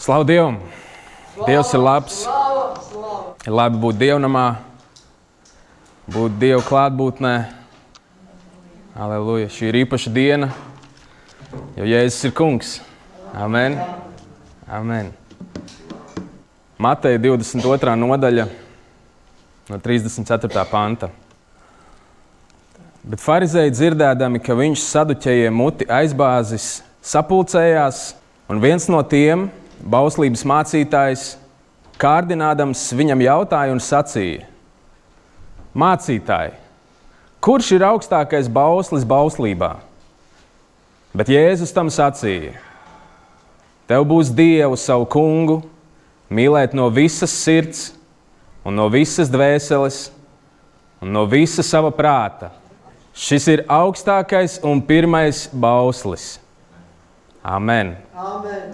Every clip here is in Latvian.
Slavu Dievam! Dievs ir labs. Ir labi būt Dievnamā, būt Dieva klātbūtnē. Aleluja! Šī ir īpaša diena, jo Jēzus ir kungs. Amen. Amen. Mateja 22. nodaļa no 34. panta. Bet farizēji dzirdēdami, ka viņš saduķējiem muti aizbāzis, sapulcējās, un viens no tiem, bauslības mācītājs, kārdinādams viņam jautāja un sacīja: Mācītāji, kurš ir augstākais bauslis bauslībā? Bet Jēzus tam sacīja: Tev būs Dievu savu kungu mīlēt no visas sirds un no visas dvēseles un no visa sava prāta. Šis ir augstākais un pirmais bauslis. Amen. Amen.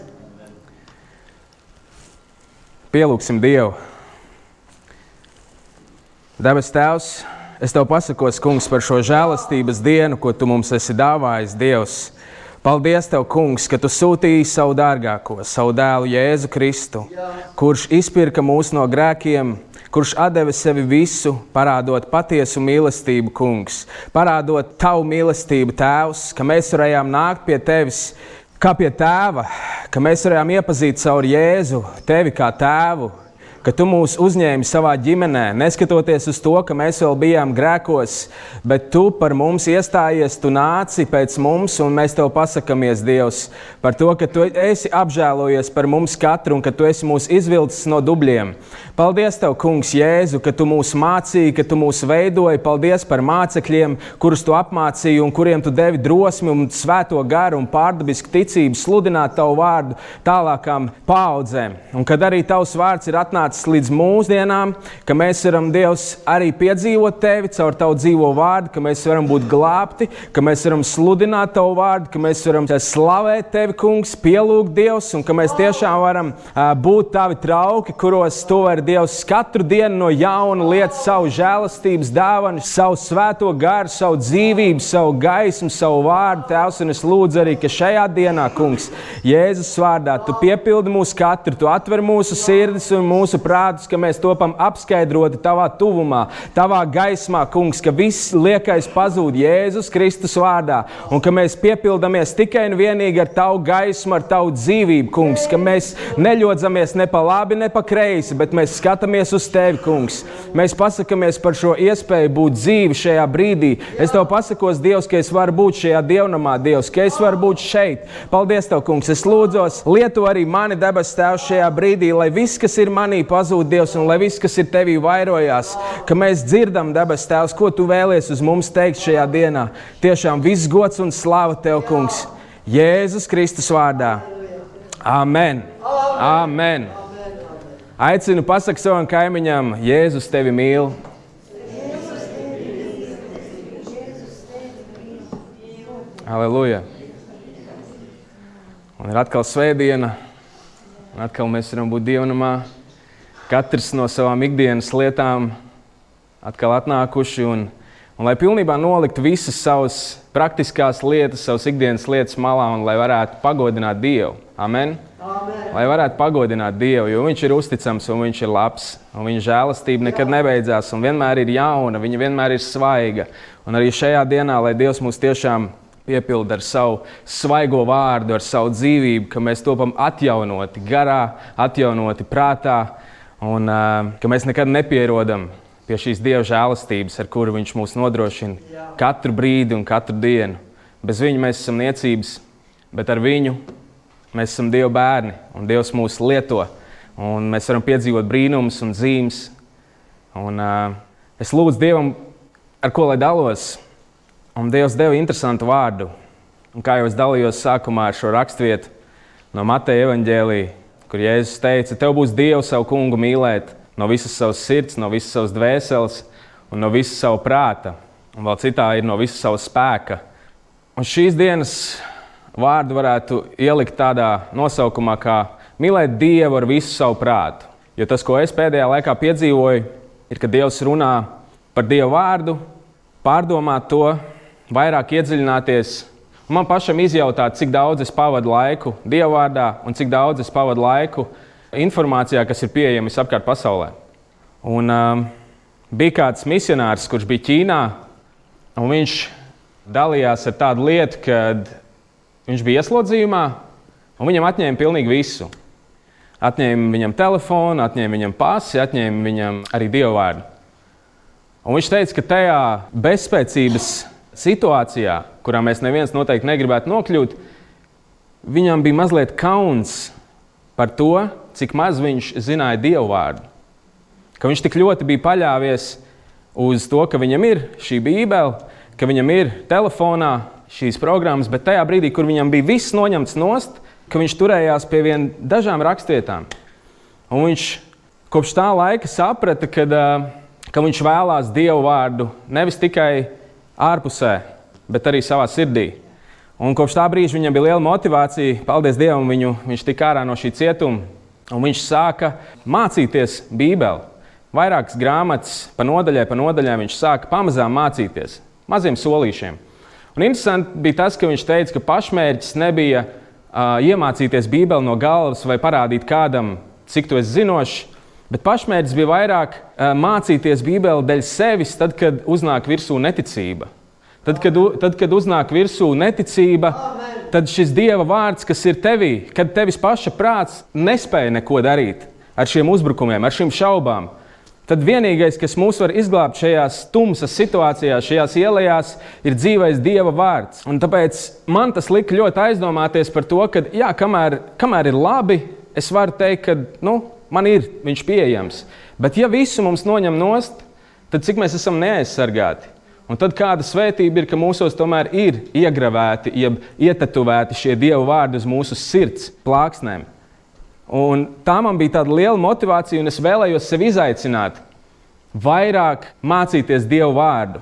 Pielūgsim Dievu. Debes Tēvs, es Tev pasakos, Kungs, par šo žēlastības dienu, ko Tu mums esi dāvājis, Dievs. Paldies Tev, Kungs, ka Tu sūtīji savu dārgāko, savu dēlu Jēzu Kristu, kurš izpirka mūs no grēkiem, kurš atdeva sevi visu, parādot patiesu mīlestību, Kungs, parādot Tavu mīlestību, Tēvs, ka mēs varējām nākt pie Tevis kā pie Tēva, ka mēs varējām iepazīt caur Jēzu Tevi kā Tēvu, ka Tu mūs uzņēmi savā ģimenē, neskatoties uz to, ka mēs vēl bijām grēkos, bet Tu par mums iestājies, Tu nāci pēc mums, un mēs Tev pasakamies, Dievs, par to, ka Tu esi apžēlojies par mums katru, un ka Tu esi mūs izvilcis no dubļiem. Paldies Tev, Kungs, Jēzu, ka Tu mūs mācīji, ka Tu mūs veidoji. Paldies par mācekļiem, kurus Tu apmācīji un kuriem Tu devi drosmi un svēto garu un pārdabisku ticību sludināt Tavu vārdu tālākām paaudzēm. Un kad arī Tavs vārds ir atnācis līdz mūsdienām, ka mēs varam, Dievs, arī piedzīvot Tevi caur Tavu dzīvo vārdu, ka mēs varam būt glābti, ka mēs varam sludināt Tavu vārdu, ka mēs varam slavēt Tevi, Kungs, pielūgt Dievs, un ka mēs tiešām varam būt Tavi trauki, kuros Tu vari, Dievs, katru dienu no jauna liet savu žēlastības dāvanu, savu svēto garu, savu dzīvību, savu gaismu, savu vārdu, Tēvs, un es lūdzu arī, ka šajā dienā, Kungs, Jēzus vārdā Tu piepildi mūs katru, Tu atver mūsu sirdis un mūsu prātus, ka mēs topam apskaidroti Tavā tuvumā, Tavā gaismā, Kungs, ka viss liekais pazūd Jēzus Kristus vārdā, un ka mēs piepildamies tikai un vienīgi ar Tavu gaismu, ar Tavu dzīvību, Kungs, ka mēs neļodzamies ne pa labi, ne pa kreisi, bet mēs skatāmies uz Tevi, Kungs. Mēs pasakamies par šo iespēju būt dzīvi šajā brīdī. Es Tev pasakos, Dievs, ka es varu būt šajā dievnamā, Dievs, ka es varu būt šeit. Paldies Tev, Kungs. Es lūdzos, lieto arī mani, debes Tēvs, šajā brīdī, lai viss, kas ir manī, pazūd, Dievs, un lai viss, kas ir Tevī, vairojās, ka mēs dzirdam, debes Tēvs, ko Tu vēlies uz mums teikt šajā dienā. Tiešām viss gods un slava Tev, Kungs, Jēzus Kristus vārdā. Amen. Amen. Aicinu pasakt savam kaimiņam, Jēzus Tevi mīl. Aleluja. Un ir atkal svētdiena, un atkal mēs varam būt dievnamā. Katrs no savām ikdienas lietām atkal atnākuši, un lai pilnībā noliktu visas savas praktiskās lietas, savas ikdienas lietas malā, un lai varētu pagodināt Dievu. Amen. Amen. Lai varētu pagodināt Dievu, jo Viņš ir uzticams un Viņš ir labs, un Viņa žēlastība nekad nebeidzās, un vienmēr ir jauna, Viņa vienmēr ir svaiga. Un arī šajā dienā, lai Dievs mūs tiešām piepilda ar savu svaigo vārdu, ar savu dzīvību, ka mēs topam atjaunoti garā, atjaunoti prātā, un ka mēs nekad nepierodam pie šīs Dieva žēlastības, ar kuru Viņš mūs nodrošina katru brīdi un katru dienu. Bez Viņa mēs esam niecības, bet ar Viņu mēs esam Dieva bērni, un Dievs mūs lieto, un mēs varam piedzīvot brīnumus un zīmes. Un es lūdzu Dievam, ar ko lai dalos, un Dievs deva interesantu vārdu. Un kā jau es dalījos sākumā ar šo rakstvietu no Mateja evaņģēlija, kur Jēzus teica: Tev būs Dievu savu kungu mīlēt no visas savas sirds, no visas savas dvēseles un no visas sava prāta. Un vēl citā ir no visas sava spēka. Un šīs dienas vārdu varētu ielikt tādā nosaukumā kā mīlēt Dievu ar visu savu prātu. Jo tas, ko es pēdējā laikā piedzīvoju, ir, ka Dievs runā par Dieva vārdu, pārdomāt to, vairāk iedziļināties Man pašam izjautāt, cik daudz es pavadu laiku Dievvārdā un cik daudz es pavadu laiku informācijā, kas ir pieejama visapkārt pasaulē. Un bija kāds misionārs, kurš bija Ķīnā, un viņš dalījās ar tādu lietu, kad viņš bija ieslodzījumā, un viņam atņēma pilnīgi visu. Atņēma viņam telefonu, atņēma viņam pasi, atņēma viņam arī Dievvārdu. Un viņš teica, ka tajā bezspēcības situācijā, kurā mēs neviens noteikti negribētu nokļūt, viņam bija mazliet kauns par to, cik maz viņš zināja Dievvārdu. Ka viņš tik ļoti bija paļāvies uz to, ka viņam ir šī Bībele, ka viņam ir telefonā šīs programmas, bet tajā brīdī, kur viņam bija viss noņemts nost, ka viņš turējās pie dažām rakstvietām. Un viņš kopš tā laika saprata, ka viņš vēlās Dievu vārdu nevis tikai ārpusē, bet arī savā sirdī. Un kopš tā brīža viņam bija liela motivācija, paldies Dievam, viņš tika ārā no šī cietuma, un viņš sāka mācīties Bībeli. Vairākas grāmatas pa nodaļai viņš sāka pamazām mācīties, maziem solīšiem. Un interesanti bija tas, ka viņš teica, ka pašmērķis nebija iemācīties Bībeli no galvas vai parādīt kādam, cik tu esi zinošs, bet pašmērķis bija vairāk mācīties Bībeli dēļ sevis, tad, kad uznāk virsū neticība. Tad, kad uznāk virsū neticība, tad šis Dieva vārds, kas ir tevī, kad tevis paša prāts nespēja neko darīt ar šiem uzbrukumiem, ar šīm šaubām, tad vienīgais, kas mūs var izglābt šajās tumsas situācijās, šajās ielējās, ir dzīvais Dieva vārds. Un tāpēc man tas lika ļoti aizdomāties par to, ka, jā, kamēr ir labi, es varu teikt, ka, man ir viņš pieejams. Bet ja visu mums noņem nost, tad cik mēs esam neaizsargāti? Un tad kāda svētība ir, ka mūsos tomēr ir iegravēti, jeb ietatuvēti šie Dieva vārdi uz mūsu sirds plāksnēm. Un tā man bija tāda liela motivācija, un es vēlējos sevi izaicināt vairāk mācīties Dievu vārdu.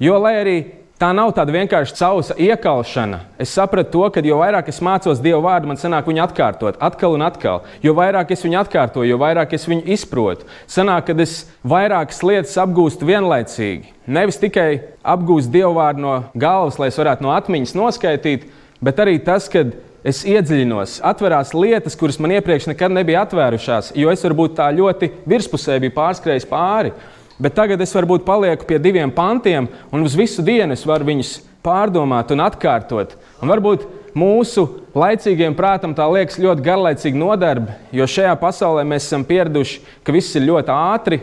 Jo, lai arī tā nav tāda vienkārši sausa iekalšana, es sapratu to, ka jo vairāk es mācos Dievu vārdu, man sanāk viņu atkārtot, atkal un atkal. Jo vairāk es viņu atkārtoju, jo vairāk es viņu izprotu. Sanāk, kad es vairākas lietas apgūstu vienlaicīgi. Nevis tikai apgūstu Dievu vārdu no galvas, lai es varētu no atmiņas noskaitīt, bet arī tas, kad es iedziļinos, atverās lietas, kuras man iepriekš nekad nebija atvērušās, jo es varbūt tā ļoti virspusē biju pārskrējis pāri. Bet tagad es varbūt palieku pie 2 pantiem, un uz visu dienu es varu viņus pārdomāt un atkārtot. Un varbūt mūsu laicīgiem prātam tā liekas ļoti garlaicīga nodarbe, jo šajā pasaulē mēs esam pieraduši, ka viss ir ļoti ātri,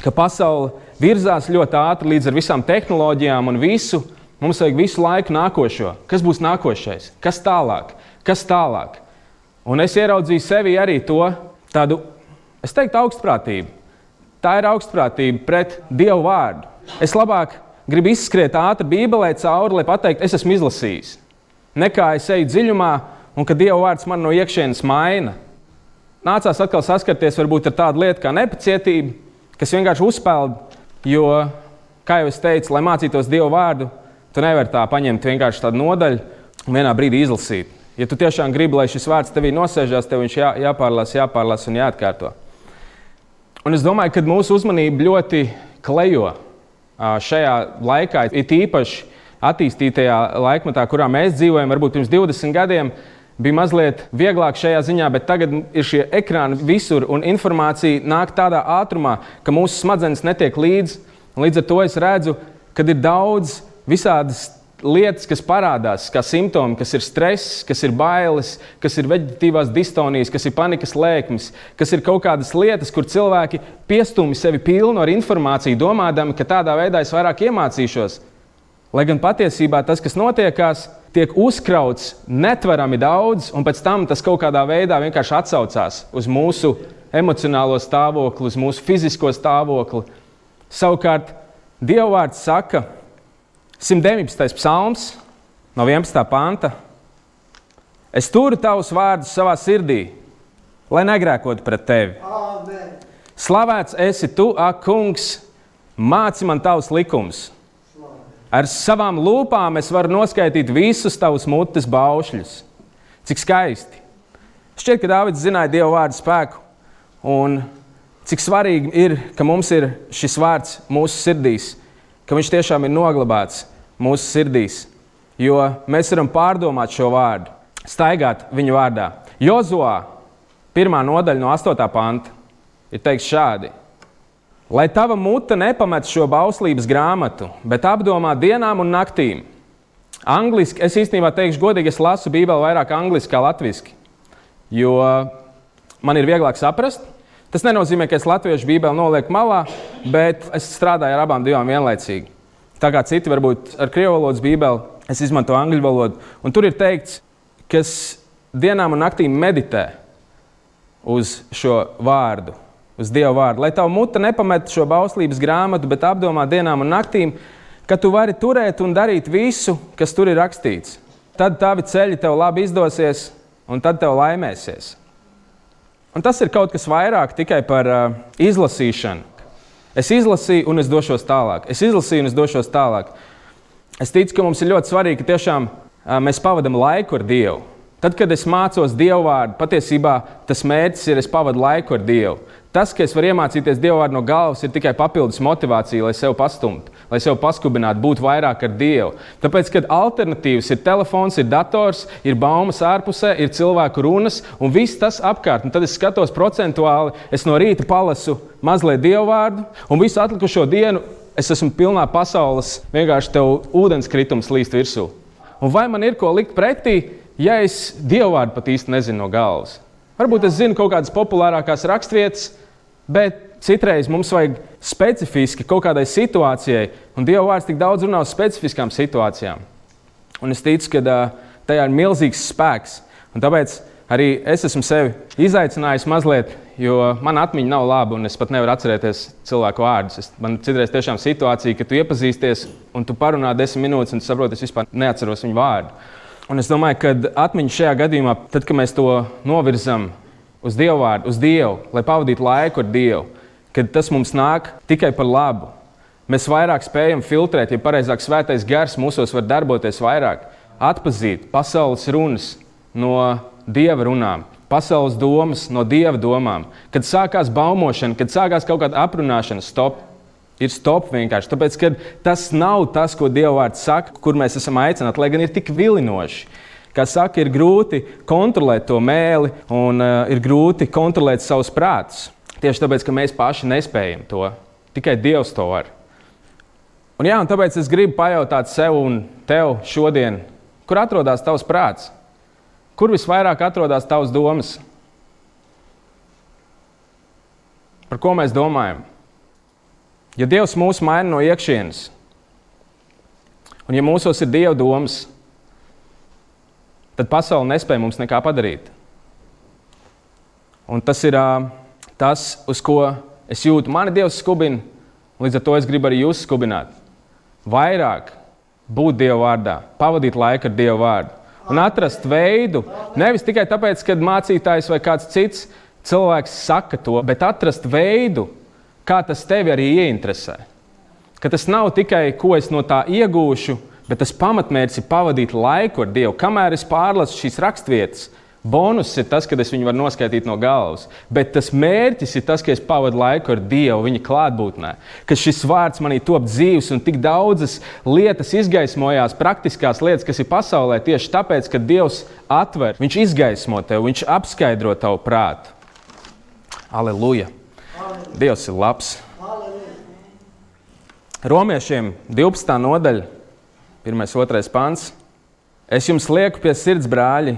ka pasaule virzās ļoti ātri līdz ar visām tehnoloģijām un visu. Mums vajag visu laiku nākošo. Kas būs nākošais? Kas tālāk? Kas tālāk? Un es ieraudzīju sevi arī to tādu, es teiktu, augstprātību. Tā ir augstprātība pret Dievu vārdu. Es labāk gribu izskriet ātri Bībelē cauri, lai pateiktu, es esmu izlasījis. Nekā es eju dziļumā un ka Dieva vārds man no iekšienes maina. Nācās atkal saskarties varbūt ar tādu lietu kā nepacietība, kas vienkārši uzpeld, jo, kā jau es teicu, lai mācītos Dievu vārdu, tu nevari tā paņemt vienkārši tādu nodaļu un vienā brīdī izlasīt. Ja tu tiešām gribi, lai šis vārds tevī nosēžās, tev viņš jāpārlasa un jāatkārto. Un es domāju, ka mūsu uzmanība ļoti klejo šajā laikā, it īpaši attīstītajā laikmetā, kurā mēs dzīvojam, varbūt pirms 20 gadiem, bija mazliet vieglāk šajā ziņā, bet tagad ir šie ekrāni visur un informācija nāk tādā ātrumā, ka mūsu smadzenes netiek līdz. Līdz ar to es redzu, kad ir daudz visādas lietas, kas parādās, kā simptomi, kas ir stress, kas ir bailes, kas ir veģetatīvās distonijas, kas ir panikas lēkmes, kas ir kaut kādas lietas, kur cilvēki piestumi sevi pilnu ar informāciju, domādami, ka tādā veidā es vairāk iemācīšos. Lai gan patiesībā tas, kas notiekās, tiek uzkrauts netverami daudz, un pēc tam tas kaut kādā veidā vienkārši atsaucās uz mūsu emocionālo stāvokli, uz mūsu fizisko stāvokli. Savukārt, Dieva vārds saka, 119. psalms, no 11. panta. Es turu tavus vārdus savā sirdī, lai negrēkotu pret tevi. Amen. Slavēts esi tu, ak, kungs, māci man tavus likumus. Ar savām lūpām es varu noskaitīt visus tavus mutes baušļus. Cik skaisti. Šķiet, ka Dāvids zināja Dieva vārdu spēku, un cik svarīgi ir, ka mums ir šis vārds mūsu sirdīs, ka viņš tiešām ir noglabāts mūsu sirdīs. jo mēs varam pārdomāt šo vārdu, staigāt viņu vārdā. Jozuā, 1. nodaļa no 8. panta, ir teikts šādi. Lai tava mute nepamet šo bauslības grāmatu, bet apdomā dienām un naktīm. Angliski, es īstenībā teikšu godīgi, es lasu Bībeli vairāk angliski kā latviski, jo man ir vieglāk saprast. Tas nenozīmē, ka es latviešu Bībeli nolieku malā, bet es strādāju ar abām divām vienlaicīgi. Tā kā citi varbūt ar krievu valodas Bībeli, es izmantoju angļu valodu. Un tur ir teikts, kas dienām un naktīm meditē uz šo vārdu, uz Dieva vārdu. Lai tava mute nepamet šo bauslības grāmatu, bet apdomā dienām un naktīm, ka tu vari turēt un darīt visu, kas tur ir rakstīts. Tad tavi ceļi tev labi izdosies, un tad tev laimēsies. Un tas ir kaut kas vairāk tikai par izlasīšanu. Es izlasīju, un es došos tālāk. Es izlasīju, un es došos tālāk. Es ticu, ka mums ir ļoti svarīgi, ka tiešām mēs pavadam laiku ar Dievu. Tad, kad es mācos Dievu vārdu, patiesībā tas mērķis ir, es pavadu laiku ar Dievu. Tas, ka es varu iemācīties Dievu vārdu no galvas, ir tikai papildus motivācija, lai sev pastumtu, lai sev paskubinātu, būt vairāk ar Dievu. Tāpēc, kad alternatīvas ir telefons, ir dators, ir baumas ārpusē, ir cilvēku runas un viss tas apkārt. Un tad es skatos procentuāli, es no rīta palasu mazliet Dievu vārdu un visu atlikušo dienu es esmu pilnā pasaules, vienkārši tev ūdenskritums līst virsū. Un vai man ir ko likt pretī, ja es Dievu vārdu pat īsti nezinu no galvas? Varbūt es zinu kaut kādas populārākās rakstvietas, bet citreiz mums vajag specifiski kaut kādai situācijai, un Dieva vārds tik daudz runā uz specifiskām situācijām. Un es ticu, ka tajā ir milzīgs spēks, un tāpēc arī es esmu sevi izaicinājis mazliet, jo man atmiņa nav laba, un es pat nevaru atcerēties cilvēku vārdus. Man citreiz tiešām situācija, ka tu iepazīsties, un tu parunā 10 minūtes, un tu saproti, es vispār neatceros viņu vārdu. Un es domāju, ka atmiņa šajā gadījumā, tad, kad mēs to novirzam uz Dievu vārdu, uz Dievu, lai pavadītu laiku ar Dievu, kad tas mums nāk tikai par labu. Mēs vairāk spējam filtrēt, ja pareizāk svētais gars mūsos var darboties vairāk, atpazīt pasaules runas no Dieva runām, pasaules domas no Dieva domām. Kad sākās baumošana, kad sākās kaut kāda aprunāšana, stop. Ir stop vienkārši, tāpēc, ka tas nav tas, ko Dieva vārds saka, kur mēs esam aicināti, lai gan ir tik vilinoši. Kā saka, ir grūti kontrolēt to mēli un ir grūti kontrolēt savus prātus. Tieši tāpēc, ka mēs paši nespējam to. Tikai Dievs to var. Un tāpēc es gribu pajautāt sev un tev šodien, kur atrodas tavs prāts? Kur visvairāk atrodas tavas domas? Par ko mēs domājam? Ja Dievs mūs maina no iekšienes, un ja mūsos ir Dieva domas, tad pasaule nespēja mums nekā padarīt. Un tas ir tas, uz ko es jūtu, mani Dievs skubina, un līdz ar to es gribu arī jūs skubināt. Vairāk būt Dieva vārdā, pavadīt laiku ar Dieva vārdu. Un atrast veidu, nevis tikai tāpēc, kad mācītājs vai kāds cits cilvēks saka to, bet atrast veidu, kā tas tevi arī ieinteresē. Ka tas nav tikai, ko es no tā iegūšu, bet tas pamatmērķis ir pavadīt laiku ar Dievu. Kamēr es pārlasu šīs rakstvietas, bonus ir tas, kad es viņu varu noskaitīt no galvas. Bet tas mērķis ir tas, ka es pavadu laiku ar Dievu, viņa klātbūtnē. Ka šis vārds manī top dzīves un tik daudzas lietas izgaismojās, praktiskās lietas, kas ir pasaulē, tieši tāpēc, ka Dievs atver, viņš izgaismo tevi, viņš apskaidro tavu prātu. Aleluja! Dievs ir labs. Romiešiem 12. nodaļa, 1.2. pants. Es jums lieku pie sirds, brāļi,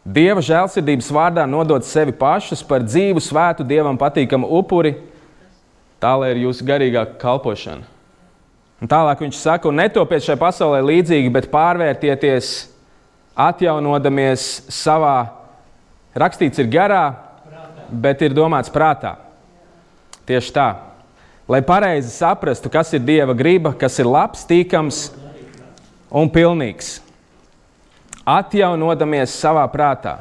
Dieva žēlsirdības vārdā nodot sevi pašus par dzīvu, svētu, Dievam patīkamu upuri, tā lai ir jūsu garīgā kalpošana. Un tālāk viņš saka, un netopiet šai pasaulē līdzīgi, bet pārvērtieties, atjaunodamies savā, rakstīts ir garā, bet ir domāts prātā. Tieši tā, lai pareizi saprastu, kas ir Dieva griba, kas ir labs, tīkams un pilnīgs. Atjaunodamies savā prātā.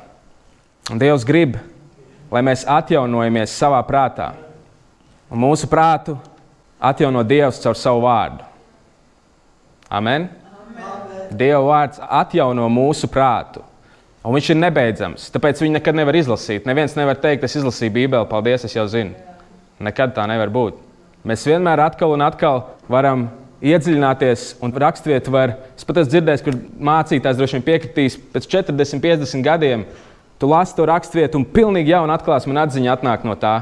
Un Dievs grib, lai mēs atjaunojamies savā prātā. Un mūsu prātu atjauno Dievs caur savu vārdu. Amen? Amen. Dieva vārds atjauno mūsu prātu. Un viņš ir nebeidzams, tāpēc viņu nekad nevar izlasīt. Neviens nevar teikt, es izlasīju Bībeli, paldies, es jau zinu. Nekad tā nevar būt. Mēs vienmēr atkal un atkal varam iedziļināties un raksturvietu es pat esmu dzirdējis, kur mācītājs droši vien piekritīs pēc 40, 50 gadiem. Tu lasi to raksturvietu un pilnīgi jauna atklāsme un atziņa atnāk no tā.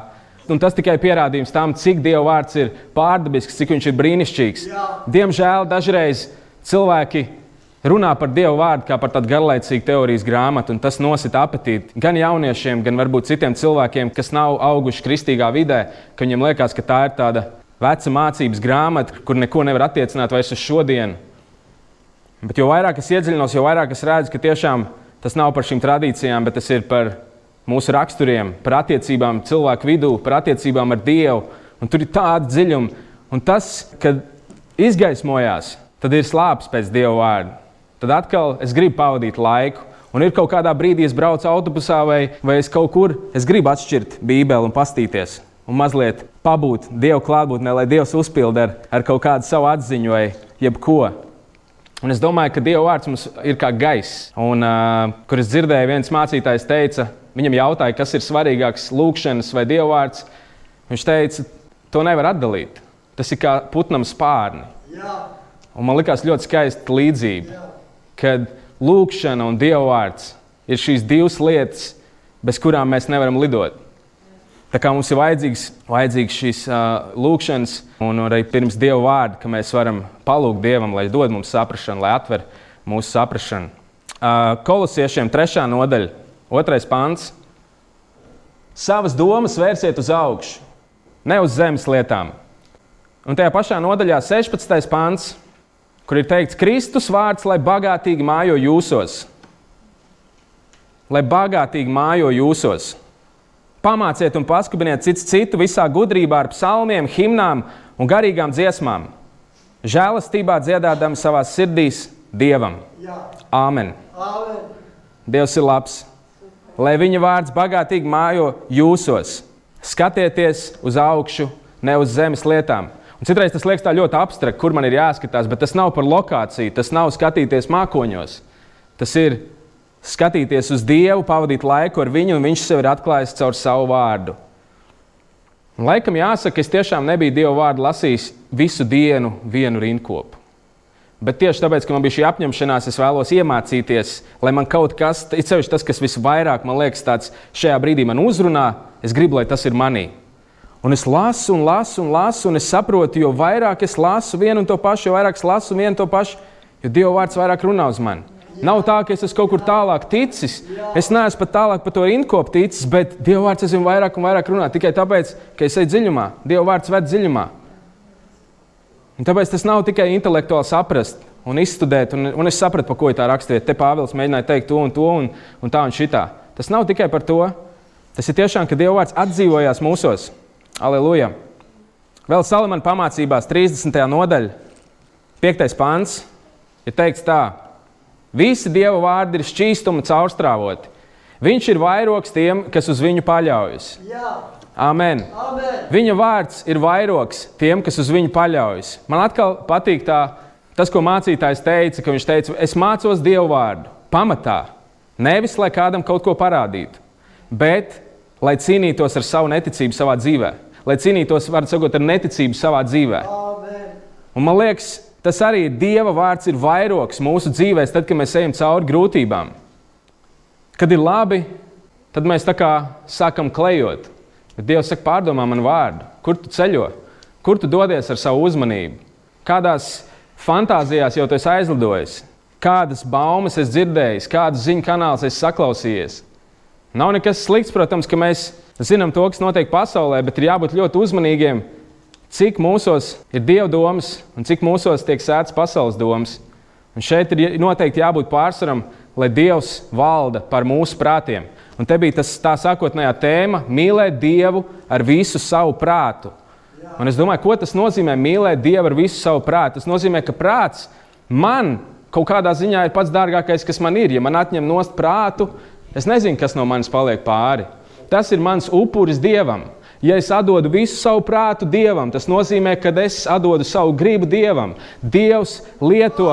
Un tas tikai pierādījums tam, cik Dieva vārds ir pārdabisks, cik viņš ir brīnišķīgs. Diemžēl dažreiz cilvēki runā par Dieva vārdu kā par tādu garlaicīgu teorijas grāmatu, un tas nosita apetīti gan jauniešiem, gan varbūt citiem cilvēkiem, kas nav auguši kristīgā vidē, ka viņiem liekas, ka tā ir tāda veca mācības grāmata, kur neko nevar attiecināt vairs uz šodienu. Bet jo vairāk es iedziļinos, jo vairāk es redzu, ka tiešām tas nav par šīm tradīcijām, bet tas ir par mūsu raksturiem, par attiecībām cilvēku vidū, par attiecībām ar Dievu. Un tur ir tāda dziļuma. Un tas, kad izgaismojās, tad ir slāpes pēc Dieva vārda. Tad atkal es gribu pavadīt laiku. Un ir kaut kādā brīdī, es braucu autobusā vai es kaut kur, es gribu atšķirt Bībeli un pastīties. Un mazliet pabūt Dievu klātbūtnē, lai Dievs uzpild ar kaut kādu savu atziņu vai jebko. Un es domāju, ka Dieva vārds mums ir kā gaiss. Un, kur es dzirdēju, viens mācītājs teica, viņam jautāja, kas ir svarīgāks, lūkšanas vai Dieva vārds. Viņš teica, to nevar atdalīt. Tas ir kā putnam spārni. Un man likās ļoti skaista līdzība, kad lūkšana un Dieva vārds ir šīs divas lietas, bez kurām mēs nevaram lidot. Tā kā mums ir vajadzīgs šīs lūkšanas un arī pirms Dieva vārda, ka mēs varam palūgt Dievam, lai dod mums saprašanu, lai atver mūsu saprašanu. Kolosiešiem 3. nodaļa, 2. pants. Savas domas vērsiet uz augšu, ne uz zemes lietām. Un tajā pašā nodaļā 16. pants, kur ir teikts, Kristus vārds, lai bagātīgi mājo jūsos. Lai bagātīgi mājo jūsos. Pamāciet un paskubiniet cits citu visā gudrībā ar psalmiem, himnām un garīgām dziesmām. Žēlastībā dziedādami savās sirdīs Dievam. Āmen. Dievs ir labs. Lai viņa vārds bagātīgi mājo jūsos. Skatieties uz augšu, ne uz zemes lietām. Un citreiz tas liekas tā ļoti abstrakt, kur man ir jāskatās, bet tas nav par lokāciju, tas nav skatīties mākoņos. Tas ir skatīties uz Dievu, pavadīt laiku ar viņu, un viņš sev ir atklājis caur savu vārdu. Un laikam jāsaka, es tiešām nebiju Dieva vārdu lasījis visu dienu vienu rindkopu. Bet tieši tāpēc, ka man bija šī apņemšanās, es vēlos iemācīties, lai man kaut kas, it sevišķi tas, kas visvairāk, man liekas, tāds šajā brīdī man uzrunā, es gribu, lai tas ir manī. Un es lasu, un es saprotu, jo vairāk es lasu vienu un to pašu, jo vairāk es lasu vienu un to pašu, jo Dieva vārds vairāk runā uz mani. Nav tā, ka es esmu kaut kur tālāk ticis, es neesmu pat tālāk par to rindkopu ticis, bet Dieva vārds aizvien vairāk un vairāk runā, tikai tāpēc, ka es eju dziļumā, Dieva vārds ved dziļumā. Un tāpēc tas nav tikai intelektuāli saprast un izstudēt, un es sapratu, pa ko ir tā rakstvieta. Te Pāvils mēģināja teikt to un tā un šitā. Tas nav tikai par to, tas ir tiešām, ka Dieva vārds atdzīvojās mūsos. Aleluja! Vēl Salamana pamācībās 30. nodaļa, 5. pants, ir teikts tā. Visi Dieva vārdi ir šķīstuma caurstrāvoti. Viņš ir vairogs tiem, kas uz viņu paļaujas. Amen. Viņa vārds ir vairogs tiem, kas uz viņu paļaujas. Man atkal patīk tas, ko mācītājs teica, ka viņš teica, es mācos Dieva vārdu pamatā. Nevis, lai kādam kaut ko parādītu, bet lai cīnītos ar savu neticību savā dzīvē. Lai cīnītos, var sakot, ar neticību savā dzīvē. Amen. Un man liekas, tas arī Dieva vārds ir vairogs mūsu dzīvēs, tad, kad mēs ejam cauri grūtībām. Kad ir labi, tad mēs tā kā sākam klejot. Bet Dievs saka, pārdomā man vārdu. Kur tu ceļo? Kur tu dodies ar savu uzmanību? Kādās fantāzijās jau tu esi aizlidojis? Kādas baumas es dzirdējis? Kādas ziņu kanāls es saklausījies? Nav nekas slikts, protams, ka mēs zinām to, kas notiek pasaulē, bet ir jābūt ļoti uzmanīgiem, cik mūsos ir Dieva domas un cik mūsos tiek sētas pasaules domas. Un šeit ir noteikti jābūt pārsvaram, lai Dievs valda par mūsu prātiem. Un te bija tā sākotnējā tēma – mīlēt Dievu ar visu savu prātu. Un es domāju, ko tas nozīmē mīlēt Dievu ar visu savu prātu? Tas nozīmē, ka prāts man kaut kādā ziņā ir pats dārgākais, kas man ir. Ja man atņem nost prātu, es nezinu, kas no manis paliek pāri. Tas ir mans upuris Dievam. Ja es atdodu visu savu prātu Dievam, tas nozīmē, ka es atdodu savu gribu Dievam. Dievs lieto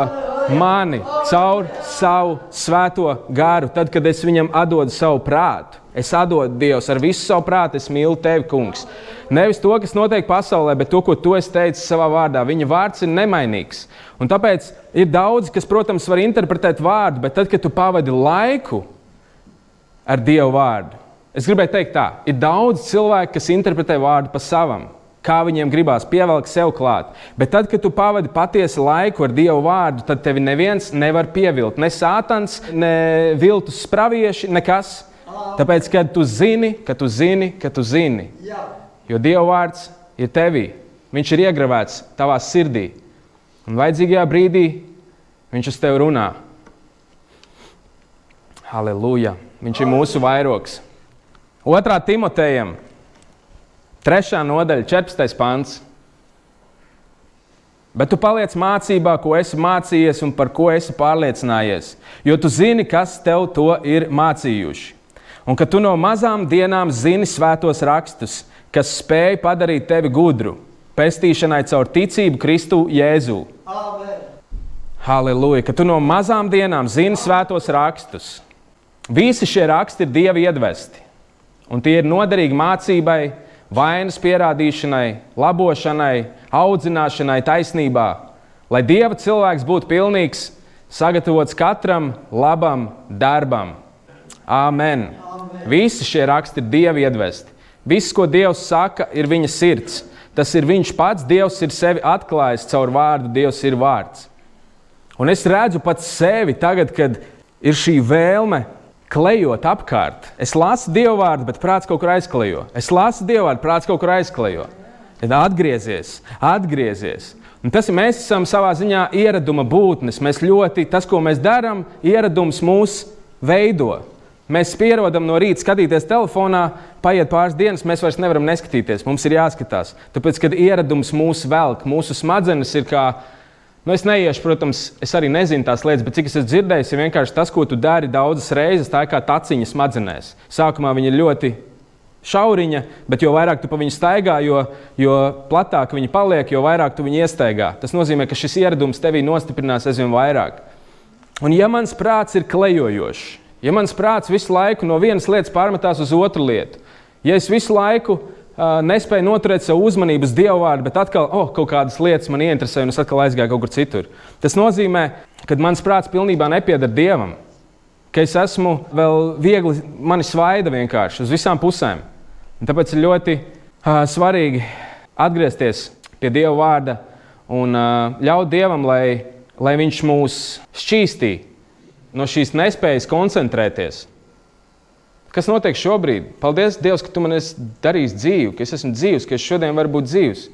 mani caur savu svēto garu, tad, kad es viņam atdodu savu prātu. Es atdodu, Dievs, ar visu savu prātu, es mīlu Tevi, kungs. Nevis to, kas notiek pasaulē, bet to, ko Tu esi teicis savā vārdā. Viņa vārds ir nemainīgs. Un tāpēc ir daudzi, kas, protams, var interpretēt vārdu, bet tad, kad tu pavadi laiku ar Dievu vārdu, es gribēju teikt tā, ir daudz cilvēku, kas interpretē vārdu pa savam, kā viņiem gribās, pievelk sev klāt. Bet tad, kad tu pavadi patiesi laiku ar Dievu vārdu, tad tevi neviens nevar pievilt. Ne sātans, ne viltus spravieši, nekas. Tāpēc, kad tu zini, jo Dieva vārds ir tevī, viņš ir iegravēts tavā sirdī. Un vajadzīgajā brīdī viņš uz tevi runā. Halleluja! Viņš ir mūsu vairogs. 2. Timotejam, 3. nodaļa, 14. pants. Bet tu paliec mācībā, ko esi mācījies un par ko esi pārliecinājies, jo tu zini, kas tev to ir mācījuši. Un ka tu no mazām dienām zini svētos rakstus, kas spēj padarīt tevi gudru, pestīšanai caur ticību Kristu Jēzū. Amen. Halleluja! Ka tu no mazām dienām zini svētos rakstus. Visi šie raksti ir Dieva iedvesti, un tie ir noderīgi mācībai, vainas pierādīšanai, labošanai, audzināšanai taisnībā, lai Dieva cilvēks būtu pilnīgs, sagatavots katram labam darbam. Amen. Visi šie raksti ir Dieva iedvesti. Viss, ko Dievs saka, ir viņa sirds. Tas ir viņš pats. Dievs ir sevi atklājis caur vārdu. Dievs ir vārds. Un es redzu pat sevi tagad, kad ir šī vēlme klejot apkārt. Es lasu Dieva vārdu, bet prāts kaut kur aizklejo. Es lasu Dieva vārdu, prāts kaut kur aizklejo. Tad atgriezies. Un tas ir, mēs esam savā ziņā ieraduma būtnes. Tas, ko mēs darām, ieradums mūs veido. Mēs pierodam no rīta skatīties telefonā, paiet pāris dienas, mēs vairs nevaram neskatīties. Mums ir jāskatās. Tāpēc, kad ieradums mūs velk, mūsu smadzenes ir kā, es neiešu, protams, es arī nezinu tās lietas, bet cik es esmu dzirdējis, ir vienkārši tas, ko tu dari daudzas reizes, tā ir kā taciņa smadzenēs. Sākumā viņa ir ļoti šauriņa, bet jo vairāk tu pa viņu staigā, jo platāk viņa paliek, jo vairāk tu viņu iestaigā. Tas nozīmē, ka šis ieradums tevī nostiprinās aizvien vairāk. Un ja mans prāts ir klejojošs, ja mans prāts visu laiku no vienas lietas pārmetās uz otru lietu, ja es visu laiku nespēju noturēt savu uzmanību uz Dieva vārdu, bet atkal kaut kādas lietas man ieinteresē un es atkal aizgāju kaut kur citur. Tas nozīmē, ka mans prāts pilnībā nepieder Dievam, ka es esmu vēl viegli, mani svaida vienkārši uz visām pusēm. Un tāpēc ir ļoti svarīgi atgriezties pie Dieva vārda un ļaut Dievam, lai viņš mūs šķīstī no šīs nespējas koncentrēties. Kas notiek šobrīd? Paldies, Dievs, ka Tu man esi darījis dzīvu, ka es esmu dzīvs, ka es šodien varu būt dzīvs.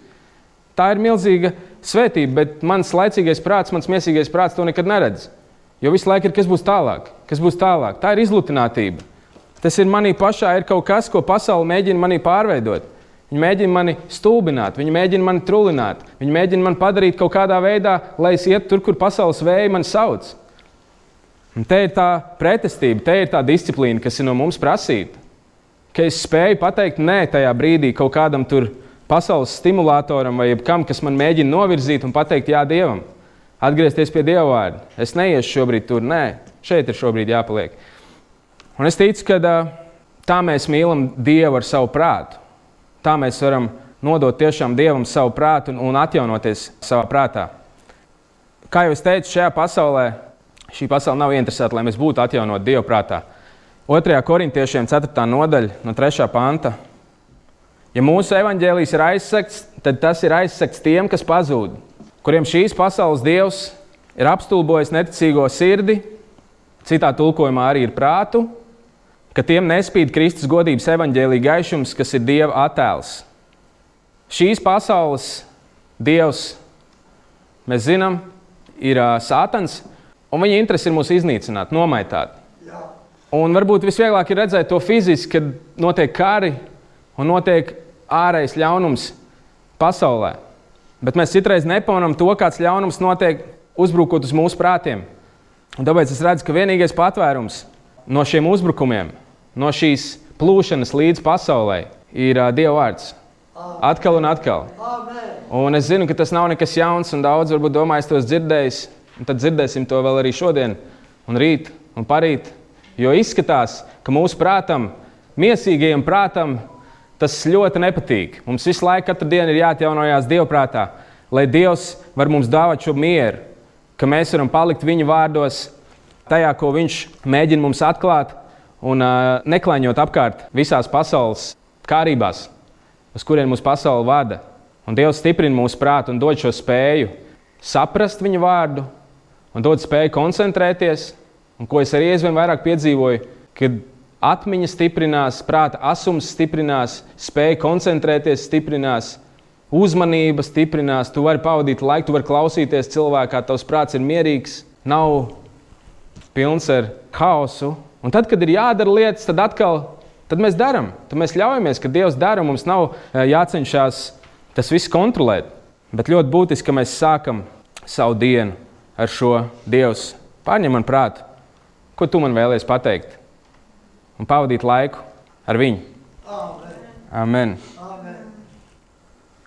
Tā ir milzīga svētība, bet mans laicīgais prāts, mans miesīgais prāts to nekad neredz. Jo visu laiku ir, kas būs tālāk, kas būs tālāk. Tā ir izlutinātība. Tas ir manī pašā, ir kaut kas, ko pasaule mēģina manī pārveidot. Viņi mēģina mani stulbināt, viņi mēģina mani trulināt, viņi mēģina mani padarīt kaut kādā veidā, lai es ietu tur, kur pasaules vēji mani sauc. Un te ir tā pretestība, te ir tā disciplīna, kas ir no mums prasīta. Ka es spēju pateikt nē tajā brīdī kaut kādam tur pasaules stimulātoram vai jebkam, kas man mēģina novirzīt un pateikt jā Dievam. Atgriezties pie Dieva vārda. Es neiešu šobrīd tur, nē, šeit ir šobrīd jāpaliek. Un es ticu, ka tā mēs mīlam Dievu ar savu prātu. Tā mēs varam nodot tiešām Dievam savu prātu un atjaunoties savā prātā. Kā jau es teicu, šī pasaule nav interesēta, lai mēs būtu atjaunoti Dieva prātā. 2. Korintiešiem 4. nodaļa no 3. panta. Ja mūsu evaņģēlijs ir aizsegts, tad tas ir aizsegts tiem, kas pazūd, kuriem šīs pasaules Dievs ir apstulbojis neticīgo sirdi, citā tulkojumā arī ir prātu, ka tiem nespīd Kristus godības evaņģēlija gaišums, kas ir Dieva attēls. Šīs pasaules Dievs, mēs zinām, ir Sātans, un viņa interese ir mūs iznīcināt, nomaitāt. Jā. Un varbūt visvieglāk ir redzēt to fiziski, kad notiek kari un notiek ārējs ļaunums pasaulē. Bet mēs citreiz nepamanām to, kāds ļaunums notiek uzbrukot uz mūsu prātiem. Un tāpēc es redzu, ka vienīgais patvērums no šiem uzbrukumiem, no šīs plūšanas līdz pasaulē, ir Dieva vārds. Atkal un atkal. Amen. Un es zinu, ka tas nav nekas jauns, un daudz varbūt domā, es tos dzirdējis. Un tad dzirdēsim to vēl arī šodien, un rīt, un parīt. Jo izskatās, ka mūsu prātam miesīgajam prātam tas ļoti nepatīk. Mums visu laiku, katru dienu ir jāatjaunojās Dievprātā, lai Dievs var mums dāvāt šo mieru, ka mēs varam palikt viņa vārdos, tajā, ko viņš mēģina mums atklāt un neklaiņot apkārt visās pasaules kārībās, uz kurien mūsu pasaule vada. Un Dievs stiprina mūsu prātu un dod šo spēju saprast viņa vārdu un dod spēju koncentrēties. Un ko es arī aizvien vairāk piedzīvoju, kad atmiņa stiprinās, prāta asums stiprinās, spēja koncentrēties stiprinās, uzmanība stiprinās, tu vari pavadīt laiku, tu vari klausīties cilvēkā, tavs prāts ir mierīgs, nav pilns ar haosu. Un tad, kad ir jādara lietas, tad mēs daram. Tad mēs ļaujamies, ka Dievs dara, un mums nav jācenšas tas viss kontrolēt. Bet ļoti būtiski, ka mēs sākam savu dienu ar šo Dievs. Pārņem man prātu, ko tu man vēlies pateikt, un pavadīt laiku ar viņu. Amen. Amen.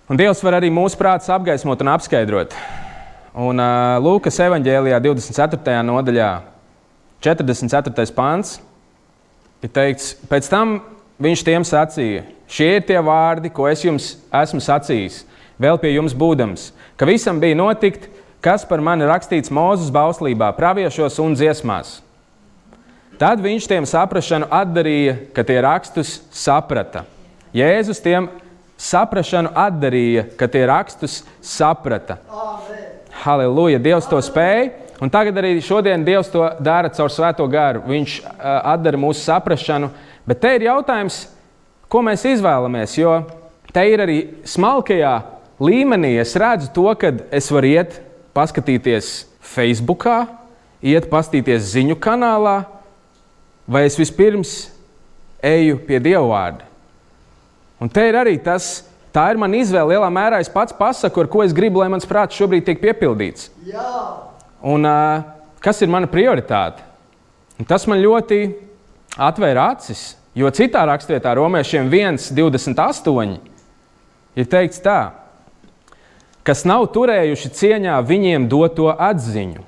Un Dievs var arī mūsu prātus apgaismot un apskaidrot. Un Lūkas evaņģēlijā 24. nodaļā 44. pants ir teikts, pēc tam viņš tiem sacīja, šie ir tie vārdi, ko es jums esmu sacījis, vēl pie jums būdams, ka visam bija notikt, kas par mani rakstīts Mūzes bauslībā, praviešos un dziesmās. Tad viņš tiem saprašanu atdarīja, ka tie rakstus saprata. Jēzus tiem saprašanu atdarīja, ka tie rakstus saprata. Amen. Halleluja, Dievs to spēja, un tagad arī šodien Dievs to dara caur Svēto garu. Viņš atdara mūsu saprašanu, bet te ir jautājums, ko mēs izvēlamies, jo te ir arī smalkajā līmenī. Es redzu to, kad es varu iet paskatīties Facebookā, iet paskatīties ziņu kanālā, vai es vispirms eju pie Dieva vārda. Un te ir arī tā ir mana izvēle. Lielā mērā es pats pasaku, ar ko es gribu, lai mans prāts šobrīd tiek piepildīts. Jā. Un kas ir mana prioritāte? Un tas man ļoti atvēra acis, jo citā rakstvietā Romiešiem 1:28 ir teikts tā, kas nav turējuši cieņā viņiem doto atziņu.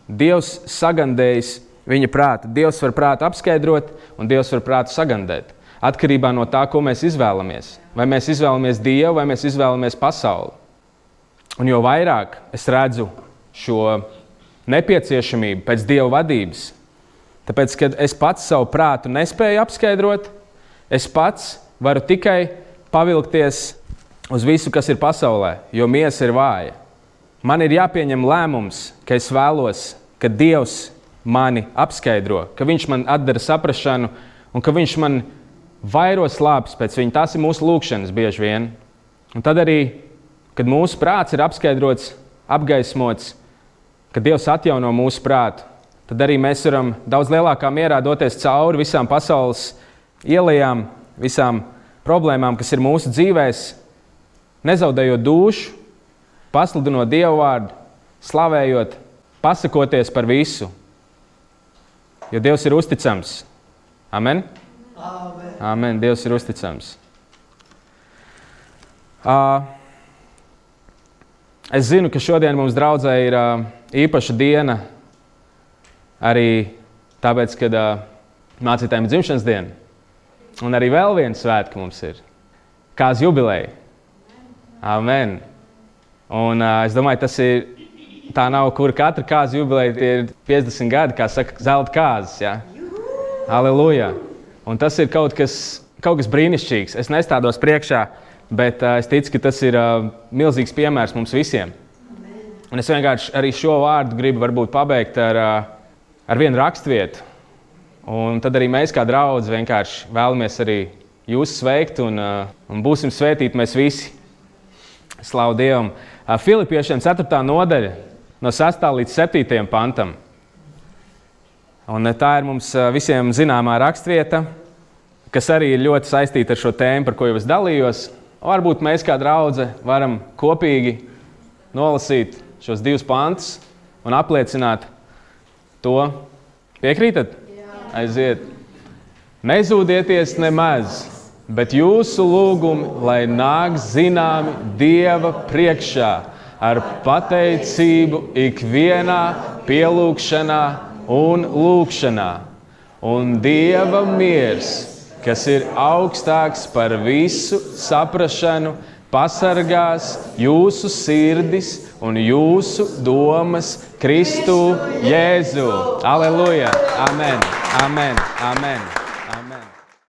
Dievs sagandējis viņa prātu. Dievs var prātu apskaidrot un Dievs var prātu sagandēt. Atkarībā no tā, ko mēs izvēlamies. Vai mēs izvēlamies Dievu, vai mēs izvēlamies pasauli. Un jo vairāk es redzu šo nepieciešamību pēc Dieva vadības, tāpēc, kad es pats savu prātu nespēju apskaidrot, es pats varu tikai pavilkties uz visu, kas ir pasaulē, jo miesa ir vāja. Man ir jāpieņem lēmums, ka es vēlos, ka Dievs mani apskaidro, ka viņš man atdara saprašanu un ka viņš man vairo slāpes pēc viņa. Tās ir mūsu lūkšanas bieži vien. Un tad arī, kad mūsu prāts ir apskaidrots, apgaismots, kad Dievs atjauno mūsu prātu, tad arī mēs varam daudz lielākā mierā doties cauri visām pasaules ielejām, visām problēmām, kas ir mūsu dzīvēs, nezaudējot dušu, pasludinot Dievu vārdu, slavējot, pasakoties par visu. Jo Dievs ir uzticams. Amen? Amen. Amen. Dievs ir uzticams. Es zinu, ka šodien mums draudzē ir īpaša diena arī tāpēc, kad mācītājiem ir dzimšanas diena. Un arī vēl viena svētka mums ir. Kāzu jubileja. Amen. Un es domāju, tā nav, kur katra kāzu jubileja ir 50 gadi, kā saka, zelta kāzas. Ja? Halleluja. Un tas ir kaut kas brīnišķīgs. Es nestādos priekšā, bet es ticu, ka tas ir milzīgs piemērs mums visiem. Un es vienkārši arī šo vārdu gribu varbūt pabeigt ar vienu rakstvietu. Un tad arī mēs kā draudzi vienkārši vēlamies arī jūs sveikt un būsim svētīti mēs visi. Slavu Dievam. Filipiešiem 4. nodaļa no 6. līdz 7. pantam. Un tā ir mums visiem zināmā rakstvieta, kas arī ir ļoti saistīta ar šo tēmu, par ko jau es dalījos. Varbūt mēs kā draudze varam kopīgi nolasīt šos 2 pantus un apliecināt to. Piekrītat? Jā. Aiziet. Nezūdieties nemaz, bet jūsu lūgumi, lai nāk zināmi Dieva priekšā ar pateicību ikvienā pielūgšanā un lūgšanā. Un Dieva miers, kas ir augstāks par visu saprašanu, pasargās jūsu sirdis un jūsu domas Kristu Jēzu. Aleluja! Amen! Amen! Amen!